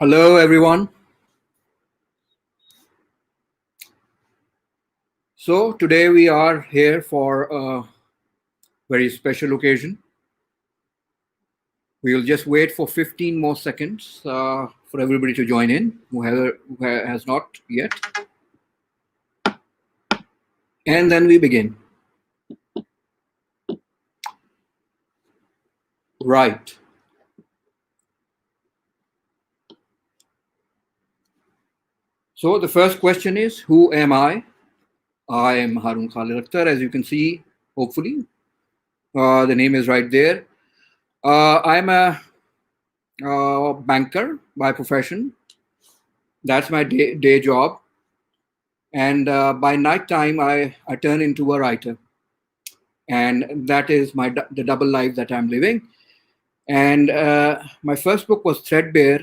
Hello, everyone. So, today we are here for a very special occasion. We will just wait for 15 more seconds for everybody to join in who has not yet. And then we begin. Right. So, the first question is: who am I? I am Haroon Khalid Akhtar, as you can see, hopefully. The name is right there. I'm a banker by profession. That's my day job. And by night time, I turn into a writer. And that is the double life that I'm living. And my first book was Threadbare,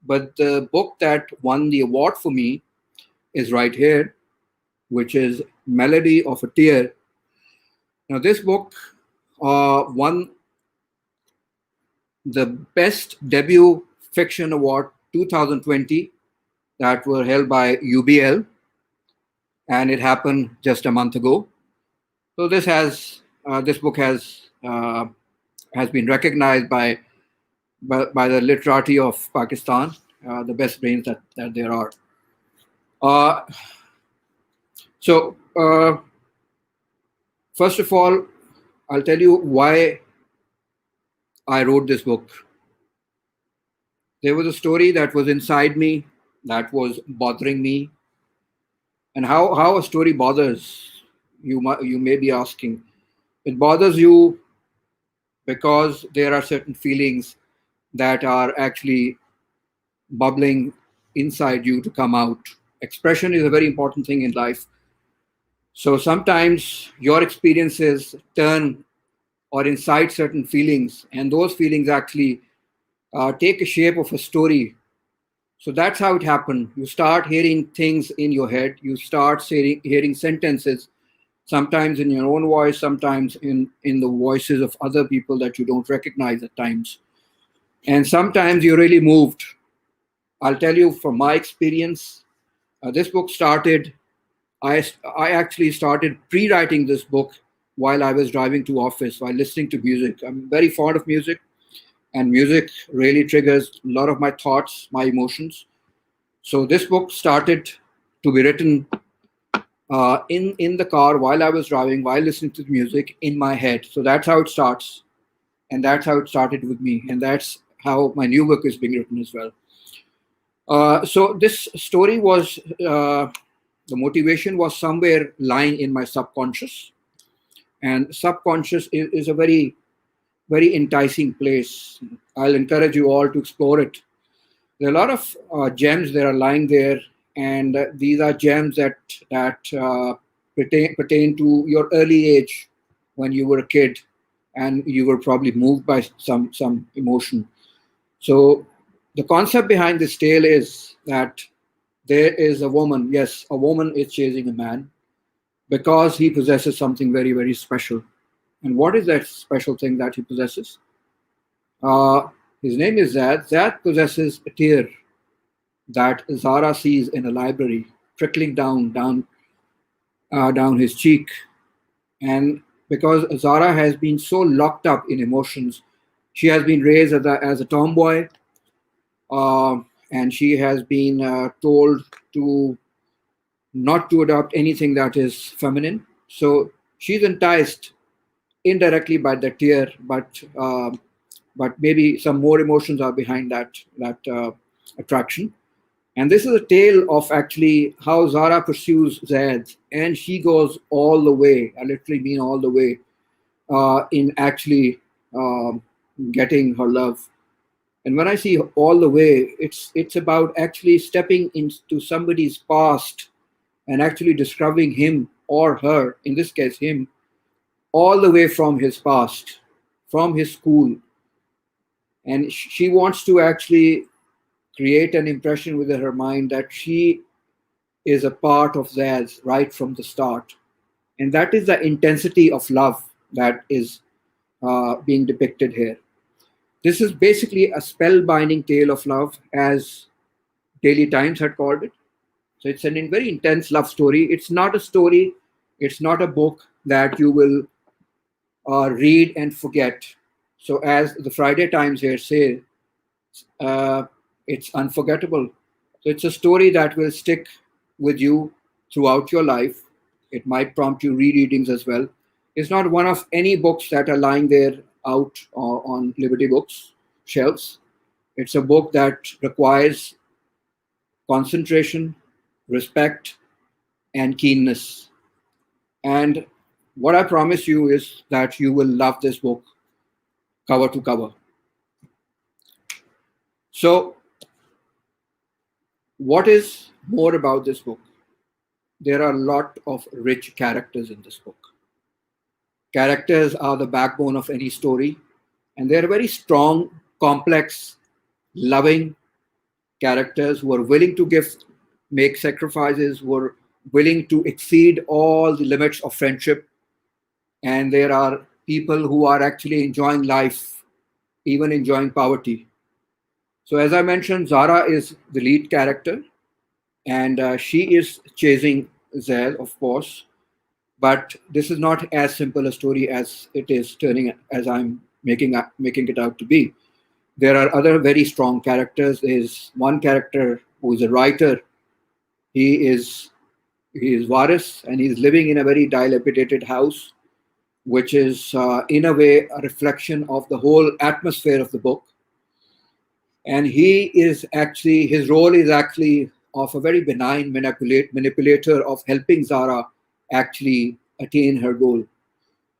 but the book that won the award for me is right here, which is Melody of a Tear. Now, this book won the Best Debut Fiction Award 2020 that were held by UBL, and it happened just a month ago. So this book has been recognized by the literati of Pakistan, the best brains that there are. Uh, so, first of all, I'll tell you why I wrote this book. There was a story that was inside me that was bothering me. And how a story bothers you may be asking. It bothers you because there are certain feelings that are actually bubbling inside you to come out. Expression is a very important thing in life. So sometimes your experiences turn or incite certain feelings, and those feelings actually take a shape of a story. So that's how it happened. You start hearing things in your head, you start hearing sentences, sometimes in your own voice, sometimes in the voices of other people that you don't recognize at times. And sometimes you're really moved. I'll tell you from my experience, this book started, I actually started pre-writing this book while I was driving to office, while listening to music. I'm very fond of music, and music really triggers a lot of my thoughts, my emotions. So this book started to be written in the car while I was driving, while listening to the music in my head. So that's how it starts, and that's how it started with me, and that's how my new book is being written as well. So this story was the motivation was somewhere lying in my subconscious, and subconscious is a very enticing place. I'll encourage you all to explore it. There are a lot of gems that are lying there, and these are gems that pertain to your early age when you were a kid, and you were probably moved by some emotion. So the concept behind this tale is that there is a woman. Yes, a woman is chasing a man because he possesses something very special. And what is that special thing that he possesses? Uh, his name is Zad. Zad possesses a tear that Zara sees in a library trickling down his cheek. And because Zara has been so locked up in emotions, she has been raised as a tomboy, uh, and she has been told to not to adopt anything that is feminine. So she's enticed indirectly by the tear, but maybe some more emotions are behind that attraction. And this is a tale of actually how Zara pursues Zaid, and she goes all the way. I literally mean all the way in actually getting her love. And when I see all the way, it's about actually stepping into somebody's past and actually discovering him or her, in this case him, all the way from his past, from his school. And she wants to actually create an impression within her mind that she is a part of theirs right from the start. And that is the intensity of love that is being depicted here. This is basically a spellbinding tale of love, as Daily Times had called it. So it's a very intense love story. It's not a story, it's not a book that you will read and forget. So, as the Friday Times here say, uh, it's unforgettable. So, it's a story that will stick with you throughout your life. It might prompt you rereadings as well. It's not one of any books that are lying there out on Liberty Books shelves. It's a book that requires concentration, respect, and keenness. And what I promise you is that you will love this book cover to cover. So, what is more about this book? There are a lot of rich characters in this book. Characters are the backbone of any story, and they're very strong, complex, loving characters who are willing to make sacrifices, who are willing to exceed all the limits of friendship. And there are people who are actually enjoying life, even enjoying poverty. So, as I mentioned, Zara is the lead character, and she is chasing Zed, of course. But this is not as simple a story as it is turning as I'm making it out to be. There are other very strong characters. There's one character who is a writer. He is he is Varis, and he's living in a very dilapidated house, which is in a way a reflection of the whole atmosphere of the book. And his role is actually of a very benign manipulator of helping Zara actually attain her goal.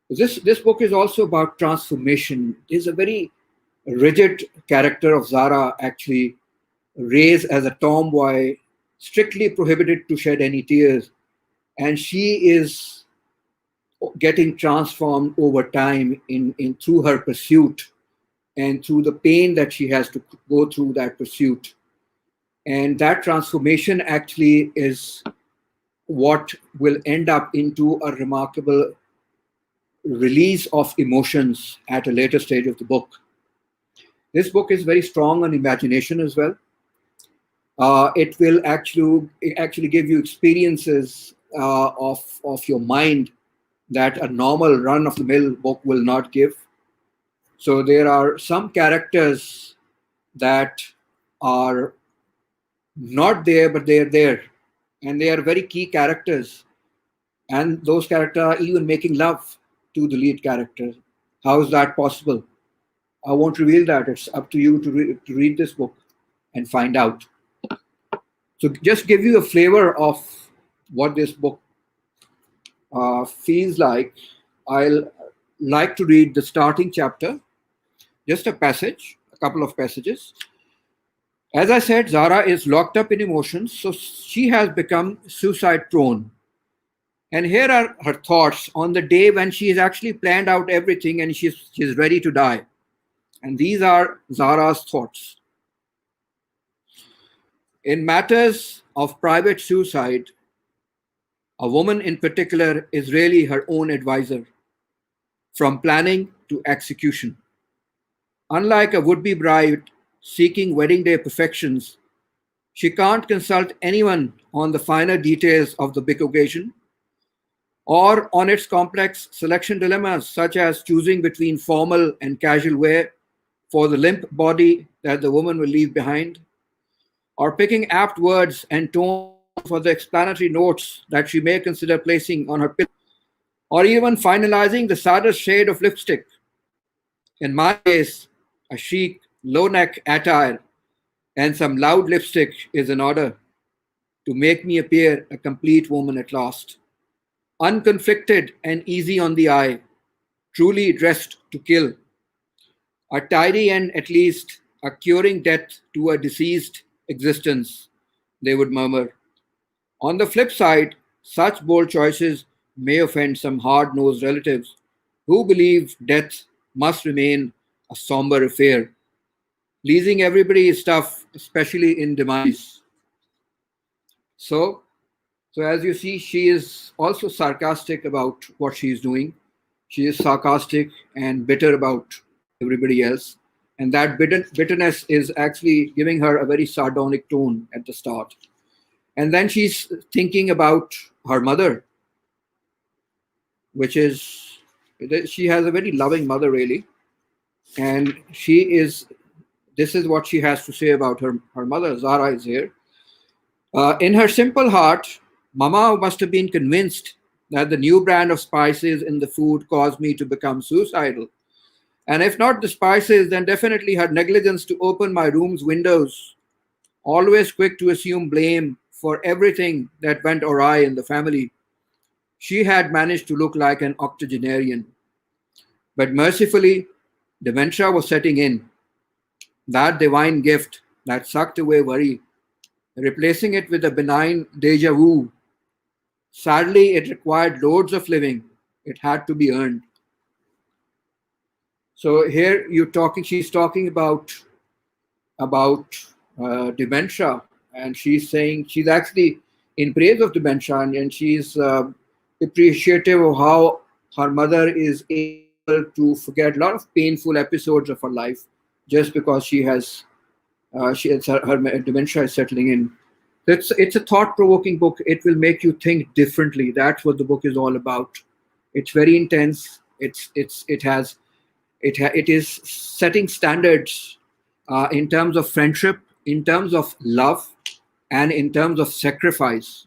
This book is also about transformation. Is a very rigid character of Zara, actually raised as a tomboy, strictly prohibited to shed any tears, and she is getting transformed over time in through her pursuit and through the pain that she has to go through that pursuit. And that transformation actually is what will end up into a remarkable release of emotions at a later stage of the book. This book is very strong on imagination as well. It will actually give you experiences of your mind that a normal run of the mill book will not give. So there are some characters that are not there, but they are there, and they are very key characters. And those characters are even making love to the lead character. How is that possible? I won't reveal that. It's up to you to read this book and find out. So, just give you a flavor of what this book feels like. I'll like to read the starting chapter, just a couple of passages. As I said, Zara is locked up in emotions, so she has become suicide prone. And here are her thoughts on the day when she has actually planned out everything and she's ready to die. And these are Zara's thoughts. In matters of private suicide, a woman in particular is really her own advisor, from planning to execution. Unlike a would be bride seeking wedding day perfections, she can't consult anyone on the finer details of the big occasion or on its complex selection dilemmas, such as choosing between formal and casual wear for the limp body that the woman will leave behind, or picking apt words and tones for the explanatory notes that she may consider placing on her pillow, or even finalizing the saddest shade of lipstick. In my case, a chic, low neck attire and some loud lipstick is in order to make me appear a complete woman at last, unconflicted and easy on the eye, truly dressed to kill, a tidy and at least a curing death to a deceased existence, they would murmur. On the flip side, such bold choices may offend some hard nosed relatives who believe death must remain a somber affair, pleasing everybody is tough, especially in demise. So, so as you see, she is also sarcastic about what she is doing. She is sarcastic and bitter about everybody else. And that bitterness is actually giving her a very sardonic tone at the start. And then she's thinking about her mother, which is, she has a very loving mother, really. And this is what she has to say about her mother. Zara is here. In her simple heart, Mama must have been convinced that the new brand of spices in the food caused me to become suicidal. And if not the spices, then definitely her negligence to open my room's windows, always quick to assume blame for everything that went awry in the family. She had managed to look like an octogenarian. But mercifully, dementia was setting in, that divine gift that sucked away worry, replacing it with a benign deja vu. Sadly, it required loads of living. It had to be earned. So here she's talking about dementia, and she's saying she's actually in praise of dementia, and she's appreciative of how her mother is able to forget a lot of painful episodes of her life just because her dementia is settling in. It's a thought-provoking book. It will make you think differently. That's what the book is all about. It's very intense. It is setting standards in terms of friendship, in terms of love, and in terms of sacrifice.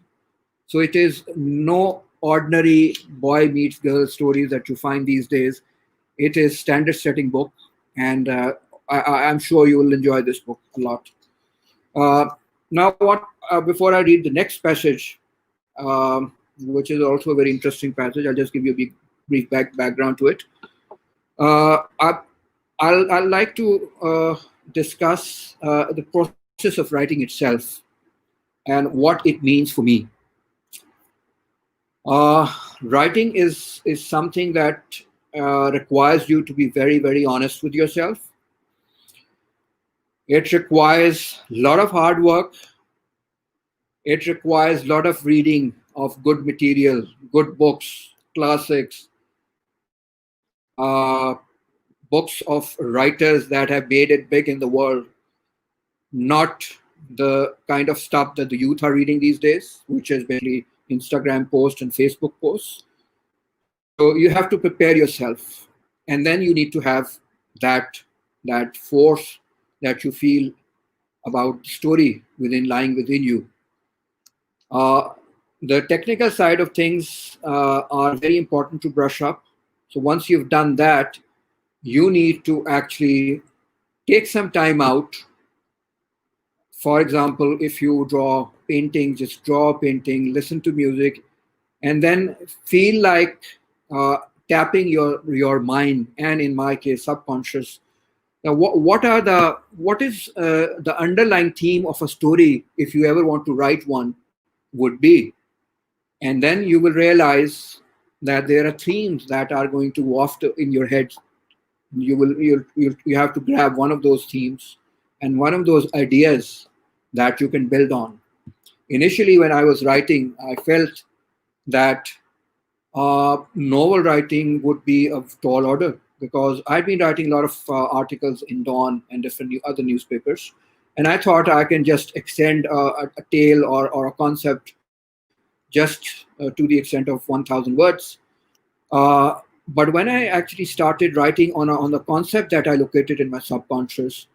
So it is no ordinary boy meets girl stories that you find these days. It is standard-setting book, and I'm sure you will enjoy this book a lot. Uh, Now, what before I read the next passage, which is also a very interesting passage, I'll just give you a brief background to it. Uh, I, I'll like to discuss the process of writing itself and what it means for me. Writing is something that requires you to be very, very honest with yourself. It requires a lot of hard work. It requires a lot of reading of good material, good books, classics, books of writers that have made it big in the world, not the kind of stuff that the youth are reading these days, which is basically Instagram posts and Facebook posts. So you have to prepare yourself, and then you need to have that force that you feel about the story lying within you. Uh, the technical side of things are very important to brush up. So once you've done that, you need to actually take some time out. For example, if you draw painting, just draw a painting, listen to music, and then feel like uh, tapping your mind, and in my case, subconscious. Now, what is the underlying theme of a story, if you ever want to write one, would be? And then you will realize that there are themes that are going to waft in your head. You have to grab one of those themes and one of those ideas that you can build on. Initially, when I was writing, I felt that novel writing would be of tall order because I'd been writing a lot of articles in Dawn and different other newspapers, and I thought I can just extend a tale or a concept just to the extent of 1,000 words. But when I actually started writing on the concept that I located in my subconscious,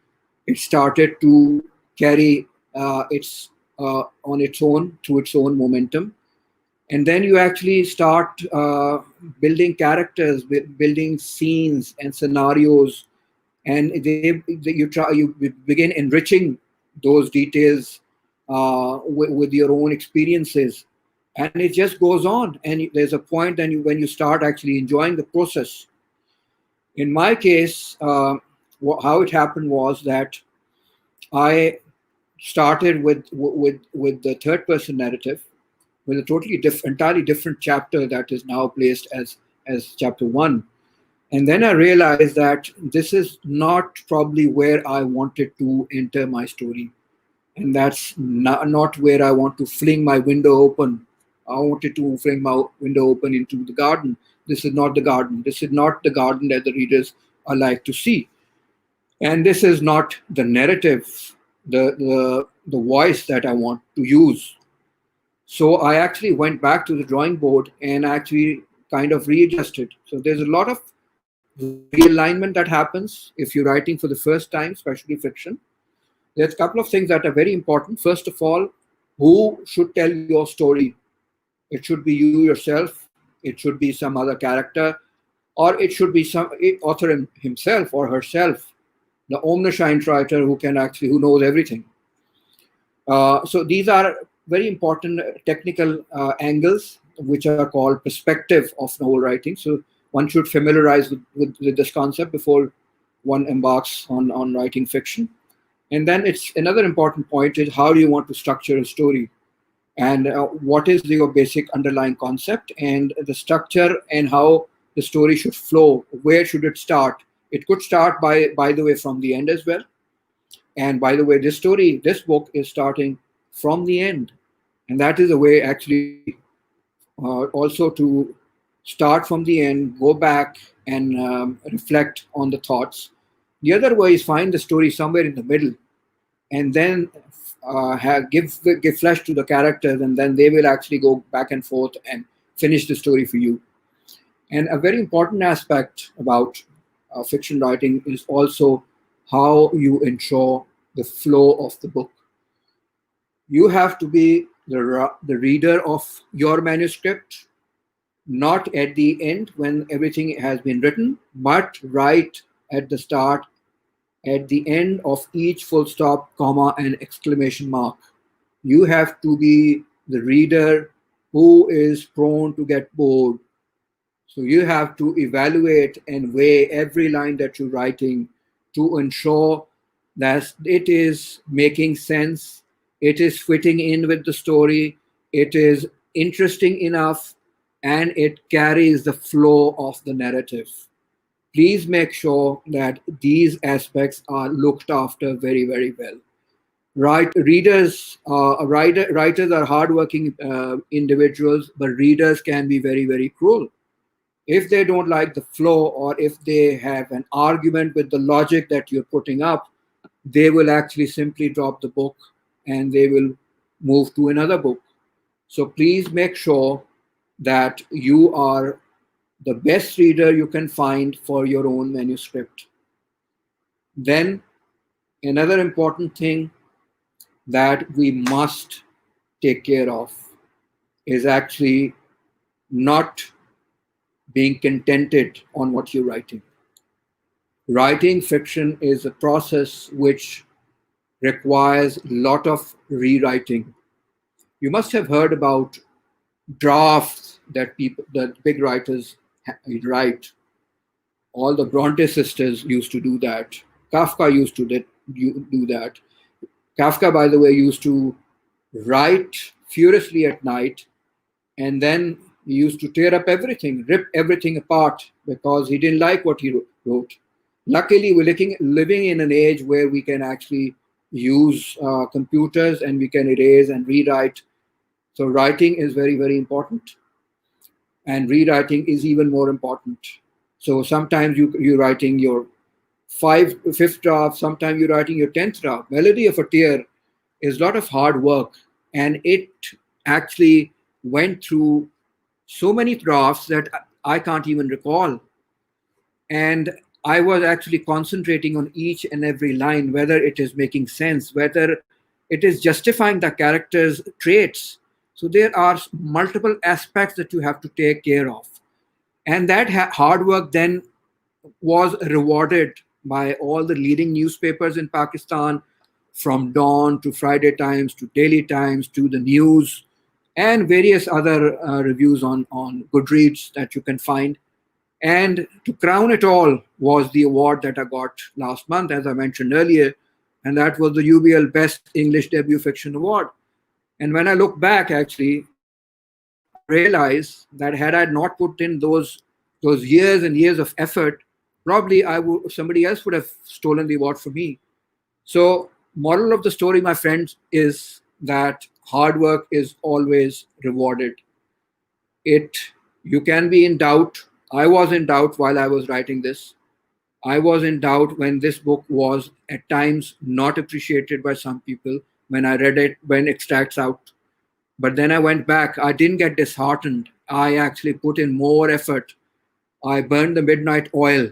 it started to carry its on its own through its own momentum, and then you actually start building characters, building scenes and scenarios, and you begin enriching those details with your own experiences, and it just goes on. And there's a point then when you start actually enjoying the process. In my case, how it happened was that I started with the third person narrative, with a entirely different chapter that is now placed as chapter one. And then I realized that this is not probably where I wanted to enter my story. And that's not where I want to fling my window open. I wanted to fling my window open into the garden. This is not the garden. This is not the garden that the readers are like to see. And this is not the narrative, the voice that I want to use. So I actually went back to the drawing board and actually kind of readjusted. So there's a lot of realignment that happens if you're writing for the first time, especially fiction. There's a couple of things that are very important. First of all, who should tell your story? It should be you yourself. It should be some other character, or it should be some author himself or herself, the omniscient writer who knows everything. So these are very important technical angles, which are called perspective of novel writing. So one should familiarize with this concept before one embarks on writing fiction. And then it's another important point is how do you want to structure a story, and what is your basic underlying concept and the structure, and how the story should flow. Where should it start? It could start by the way from the end as well. And by the way, this book is starting from the end, and that is a way actually also to start from the end, go back and reflect on the thoughts. The other way is find the story somewhere in the middle, and then give flesh to the characters, and then they will actually go back and forth and finish the story for you. And a very important aspect about fiction writing is also how you ensure the flow of the book. You have to be the reader of your manuscript, not at the end when everything has been written, but right at the start, at the end of each full stop, comma, and exclamation mark. You have to be the reader who is prone to get bored. So you have to evaluate and weigh every line that you're writing to ensure that it is making sense, it is fitting in with the story, it is interesting enough, and it carries the flow of the narrative. Please make sure that these aspects are looked after very, very well. Writers are hardworking individuals, but readers can be very, very cruel. If they don't like the flow, or if they have an argument with the logic that you're putting up, they will actually simply drop the book and they will move to another book. So please make sure that you are the best reader you can find for your own manuscript. Then, another important thing that we must take care of is actually not being contented on what you're writing. Writing fiction is a process which requires a lot of rewriting. You must have heard about drafts that big writers write. All the Bronte sisters used to do that. Kafka used to do that. Kafka, by the way, used to write furiously at night, and then he used to tear up everything, rip everything apart because he didn't like what he wrote. Luckily, we're living in an age where we can actually use computers and we can erase and rewrite. So writing is very, very important, and rewriting is even more important. So sometimes you're writing your fifth draft, sometimes you're writing your 10th draft. Melody of a Tear is a lot of hard work, and it actually went through so many drafts that I can't even recall. And I was actually concentrating on each and every line, whether it is making sense, whether it is justifying the character's traits. So there are multiple aspects that you have to take care of. And that hard work then was rewarded by all the leading newspapers in Pakistan, from Dawn to Friday Times to Daily Times to the News, and various other reviews on Goodreads that you can find. And to crown it all was the award that I got last month, as I mentioned earlier, and that was the UBL Best English Debut Fiction Award. And when I look back, actually, I realize that had I not put in those years and years of effort, probably somebody else would have stolen the award for me. So, moral of the story, my friends, is that hard work is always rewarded. It You can be in doubt. I was in doubt while I was writing this. I was in doubt when this book was at times not appreciated by some people when I read it, when extracts out. But then I went back. I didn't get disheartened. I actually put in more effort. I burned the midnight oil.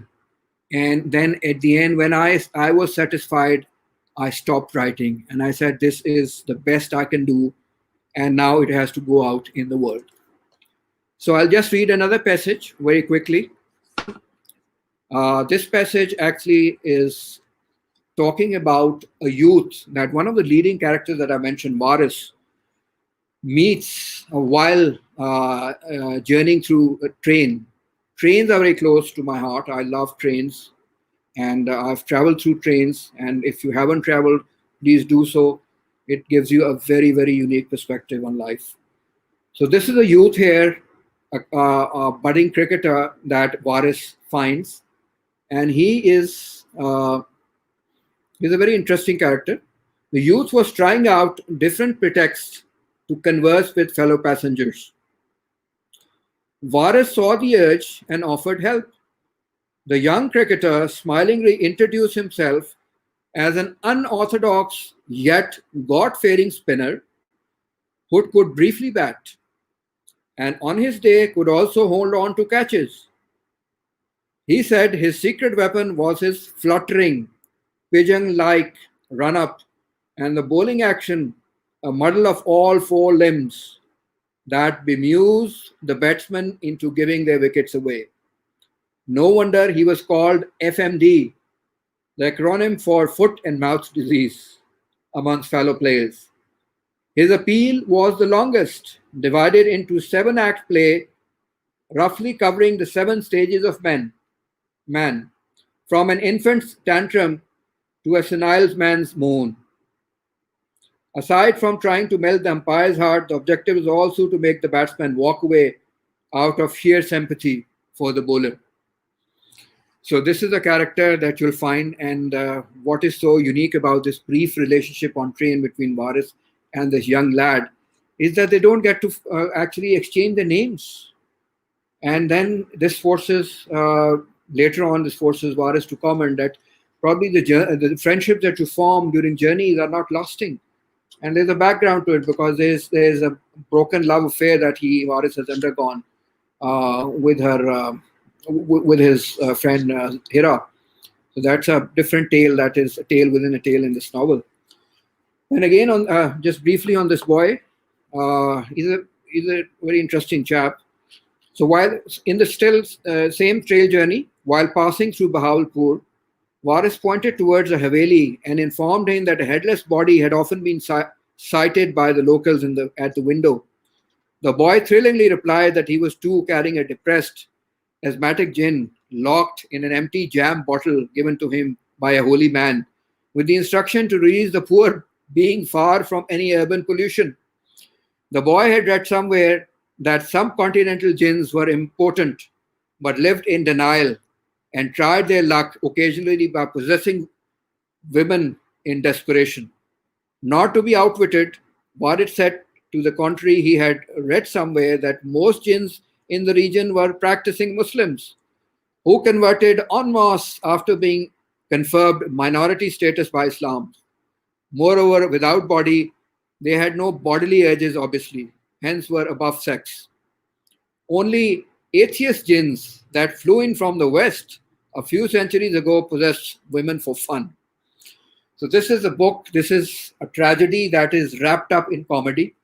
And then at the end, when I was satisfied, I stopped writing and I said, this is the best I can do. And now it has to go out in the world. So I'll just read another passage very quickly. This passage actually is talking about a youth that one of the leading characters that I mentioned, Waris, meets while journeying through a train. Trains are very close to my heart. I love trains, and I've traveled through trains. And if you haven't traveled, please do so. It gives you a very, very unique perspective on life. So this is a youth here, a budding cricketer that Waris finds, and he's a very interesting character. The youth was trying out different pretexts to converse with fellow passengers. Waris saw the urge and offered help. The young cricketer smilingly introduced himself as an unorthodox yet God-fearing spinner who could briefly bat, and on his day could also hold on to catches. He said his secret weapon was his fluttering, pigeon-like run-up and the bowling action, a muddle of all four limbs that bemused the batsmen into giving their wickets away. No wonder he was called FMD, the acronym for foot and mouth disease, amongst fellow players. His appeal was the longest, divided into 7-act play, roughly covering the 7 stages of man, from an infant's tantrum to a senile man's moan. Aside from trying to melt the umpire's heart, the objective is also to make the batsman walk away out of sheer sympathy for the bowler. So this is a character that you'll find, and what is so unique about this brief relationship on train between Waris and this young lad is that they don't get to actually exchange their names. And then this forces, later on, this forces Waris to comment that probably the friendships that you form during journeys are not lasting. And there's a background to it because there's a broken love affair that Waris has undergone with his friend Hira. So that's a different tale. That is a tale within a tale in this novel. And again, on just briefly on this boy, he's a very interesting chap. So while in the still same trail journey, while passing through Bahawalpur, Waris pointed towards a Haveli and informed him that a headless body had often been sighted by the locals at the window. The boy thrillingly replied that he was too carrying a depressed, asthmatic jinn locked in an empty jam bottle given to him by a holy man, with the instruction to release the poor being far from any urban pollution. The boy had read somewhere that some continental jinns were impotent but lived in denial and tried their luck occasionally by possessing women in desperation. Not to be outwitted, Waris said to the contrary, he had read somewhere that most jinns in the region were practicing Muslims who converted en masse after being conferred minority status by Islam. Moreover, without body, they had no bodily urges, obviously, hence were above sex. Only atheist jinns that flew in from the West a few centuries ago possessed women for fun. So this is a book, this is a tragedy that is wrapped up in comedy,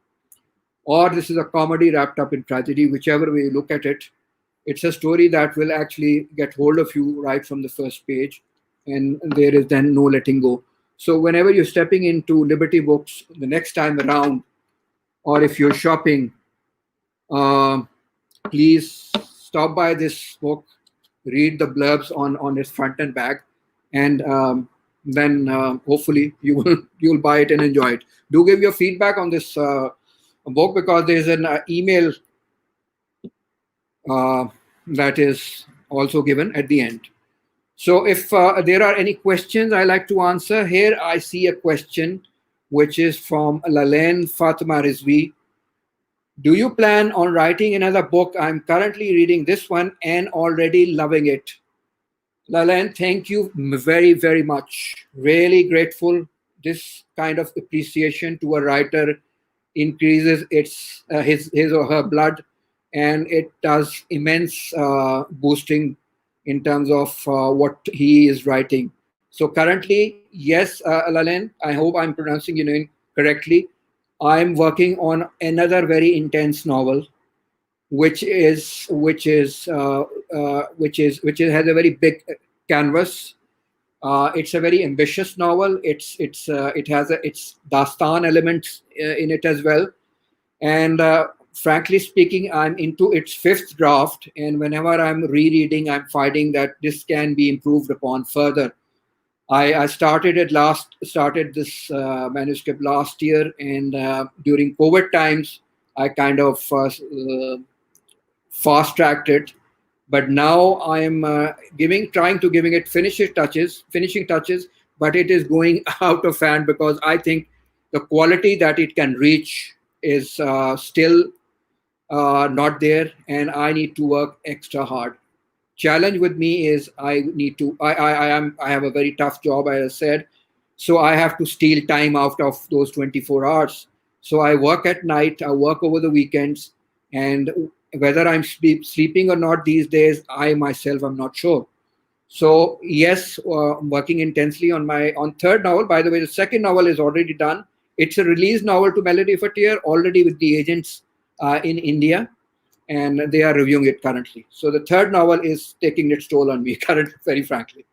or this is a comedy wrapped up in tragedy, whichever way you look at it. It's a story that will actually get hold of you right from the first page, and there is then no letting go. So whenever you're stepping into Liberty Books the next time around, or if you're shopping, please stop by this book, read the blurbs on its front and back, and then hopefully you'll buy it and enjoy it. Do give your feedback on this book because there's an email that is also given at the end. So if there are any questions I like to answer, here I see a question which is from Lalaine Fatima Rizvi. Do you plan on writing another book? I'm currently reading this one and already loving it. Lalan, thank you very, very much. Really grateful. This kind of appreciation to a writer increases his or her blood, and it does immense boosting in terms of what he is writing. So currently, yes, Lalan, I hope I'm pronouncing your name correctly. I'm working on another very intense novel, which has a very big canvas. It's a very ambitious novel. It has its dastan elements in it as well. And frankly speaking, I'm into its fifth draft, and whenever I'm rereading, I'm finding that this can be improved upon further. I started this manuscript last year, and during COVID times, I kind of fast tracked it, but now I am giving trying to giving it finishing touches, but it is going out of hand because I think the quality that it can reach is still not there, and I need to work extra hard. Challenge with me is I have a very tough job, as I said, so I have to steal time out of those 24 hours. So I work at night, I work over the weekends, and whether I'm sleeping or not these days, I myself am not sure. So yes, I'm working intensely on my on third novel. By the way, the second novel is already done. It's a release novel to Melody of a Tear, already with the agents in India, and they are reviewing it currently. So the third novel is taking its toll on me currently, very frankly.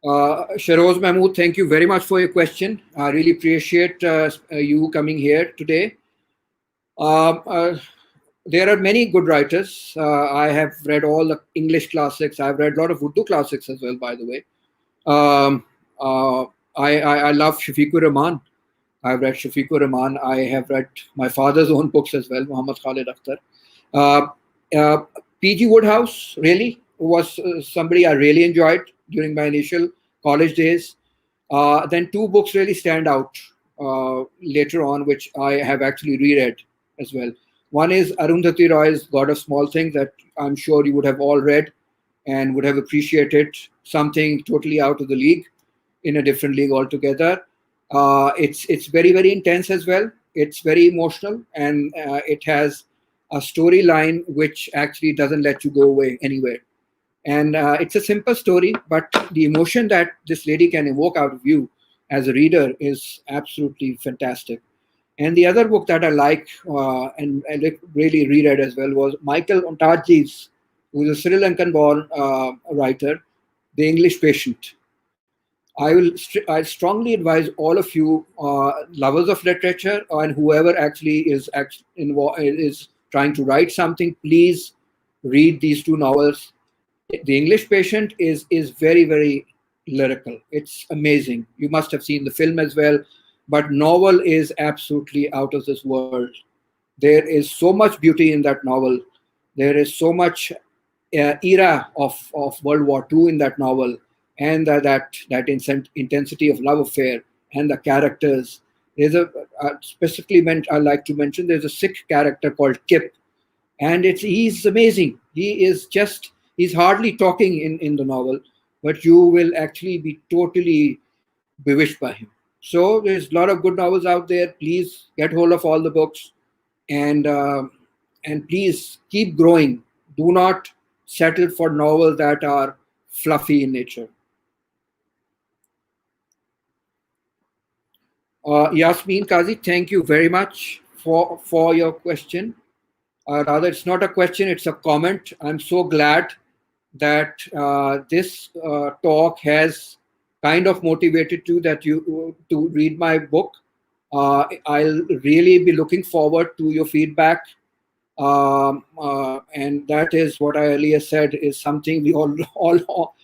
Sharoz Mahmood, thank you very much for your question. I really appreciate you coming here today. Um, uh, there are many good writers. I have read all the English classics. I've read a lot of Urdu classics as well, by the way. Um, uh, I love Shafiqur Rahman. I've read Shafiqur Rahman. I have read my father's own books as well, Muhammad Khalid Akhtar. Uh, P.G. Woodhouse really was somebody I really enjoyed during my initial college days. Then two books really stand out later on, which I have actually reread as well. One is Arundhati Roy's God of Small Things, that I'm sure you would have all read and would have appreciated. Something totally out of the league, in a different league altogether. It's very, very intense as well. It's very emotional, and it has a storyline which actually doesn't let you go away anywhere. And it's a simple story, but the emotion that this lady can evoke out of you as a reader is absolutely fantastic. And the other book that I like and really reread as well was Michael Ontagi's, who is a Sri Lankan born writer, The English Patient. I strongly advise all of you, lovers of literature, and whoever actually is trying to write something, please read these two novels. The English Patient is very, very lyrical. It's amazing. You must have seen the film as well, but novel is absolutely out of this world. There is so much beauty in that novel. There is so much era of World War II in that novel, and intensity of love affair and the characters. There's a specifically meant I like to mention. There's a Sikh character called Kip, and he's amazing. He's hardly talking in the novel, but you will actually be totally bewitched by him. So there's a lot of good novels out there. Please get hold of all the books, and and please keep growing. Do not settle for novels that are fluffy in nature. Yasmin Kazi, thank you very much for your question. Rather, it's not a question, it's a comment. I'm so glad that this talk has kind of motivated you that you to read my book. I'll really be looking forward to your feedback. And that is what I earlier said is something we all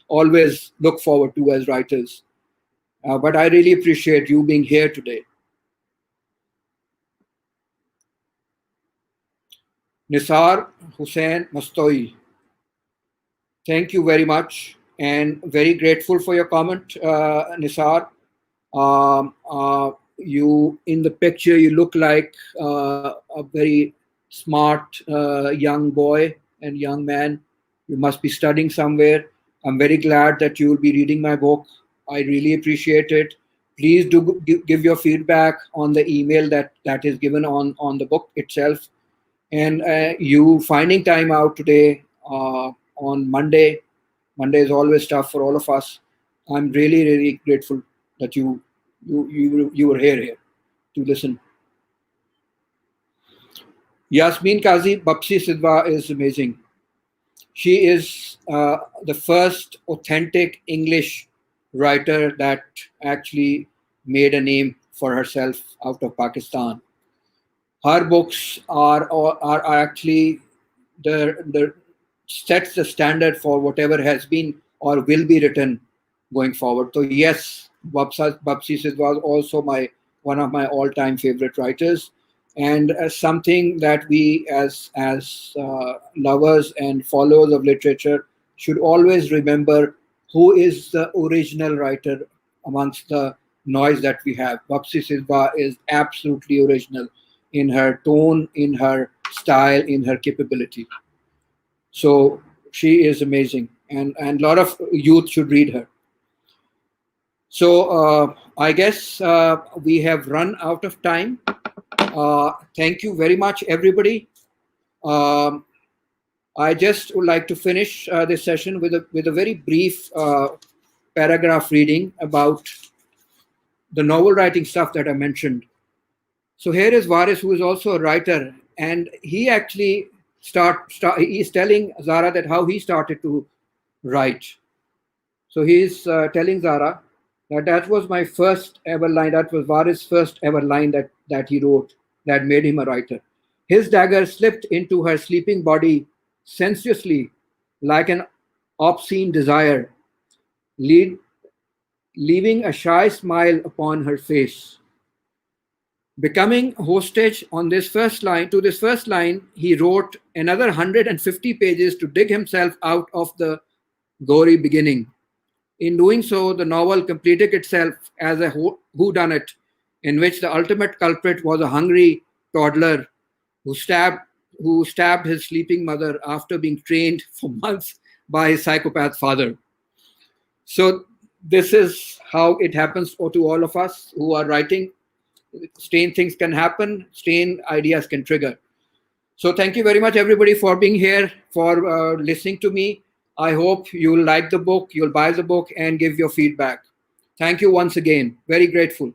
always look forward to as writers. But I really appreciate you being here today. Nisar Hussain Mastoi, thank you very much, and very grateful for your comment, Nisar. You in the picture, you look like a very smart young boy and young man. You must be studying somewhere. I'm very glad that you will be reading my book. I really appreciate it. Please do give your feedback on the email that is given on the book itself. And you finding time out today on Monday. Monday is always tough for all of us. I'm really, really grateful that you were here to listen. Yasmin Kazi Bapsi Sidwa is amazing. She is the first authentic English writer that actually made a name for herself out of Pakistan. Her books are actually the sets the standard for whatever has been or will be written going forward. So yes, Babsi Sid was also my one of my all-time favorite writers, and something that we as lovers and followers of literature should always remember: who is the original writer amongst the noise that we have. Babsi Sidwa is absolutely original in her tone, in her style, in her capability. So she is amazing, and a lot of youth should read her. So I guess we have run out of time. Thank you very much, everybody. Um, I just would like to finish this session with a very brief paragraph reading about the novel writing stuff that I mentioned. So here is Varis, who is also a writer, and he actually he's telling Zara that how he started to write. So he's telling Zara that was my first ever line. That was Varis' first ever line that he wrote that made him a writer. His dagger slipped into her sleeping body sensuously, like an obscene desire, lead, leaving a shy smile upon her face. Becoming hostage on this first line, to this first line, he wrote another 150 pages to dig himself out of the gory beginning. In doing so, the novel completed itself as a whodunit in which the ultimate culprit was a hungry toddler who stabbed his sleeping mother after being trained for months by his psychopath father. So this is how it happens to all of us who are writing. Strange things can happen, strange ideas can trigger. So thank you very much, everybody, for being here, for listening to me. I hope you'll like the book, you'll buy the book, and give your feedback. Thank you once again. Very grateful.